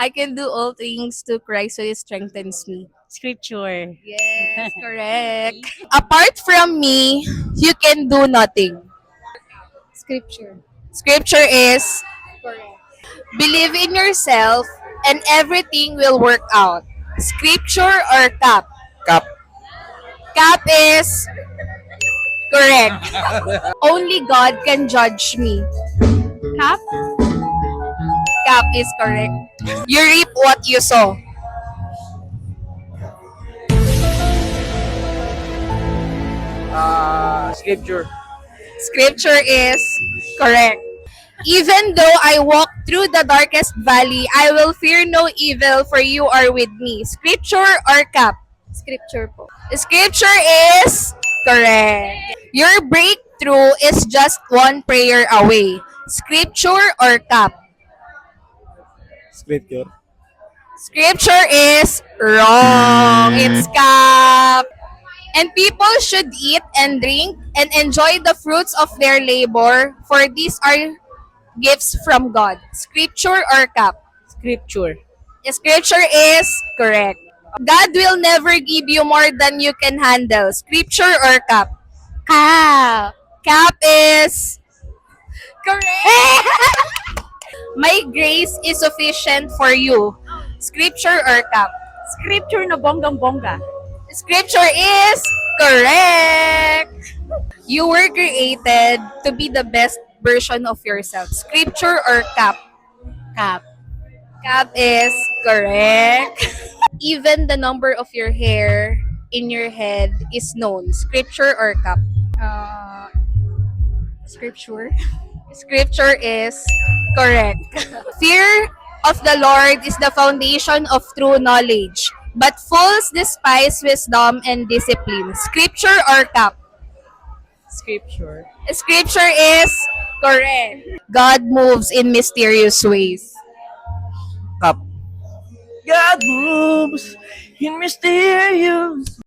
I can do all things to Christ who strengthens me. Scripture. Yes, correct. Apart from me, you can do nothing. Scripture. Scripture is Correct. believe in yourself and everything will work out. Scripture or cap? Cap. Cap is correct. Only God can judge me. Cap. Cap is correct. You reap what you sow. Scripture. Scripture is correct. Even though I walk through the darkest valley, I will fear no evil, for you are with me. Scripture or cap? Scripture po. Scripture is correct. Your breakthrough is just one prayer away. Scripture or cap? Scripture. Scripture is wrong. It's cap. And people should eat and drink and enjoy the fruits of their labor, for these are gifts from God. Scripture or cap? Scripture. Scripture is correct. God will never give you more than you can handle. Scripture or cap? Cap. Cap is correct. My grace is sufficient for you. Scripture or cap? Scripture na bonggang-bongga. Scripture is correct. You were created to be the best version of yourself. Scripture or cap? Cap. Cap is correct. Even the number of your hair in your head is known. Scripture or cap? Scripture. Scripture is correct. Fear of the Lord is the foundation of true knowledge, but fools despise wisdom and discipline. Scripture or cap? Scripture. Scripture is correct. God moves in mysterious ways. Cap. God moves in mysterious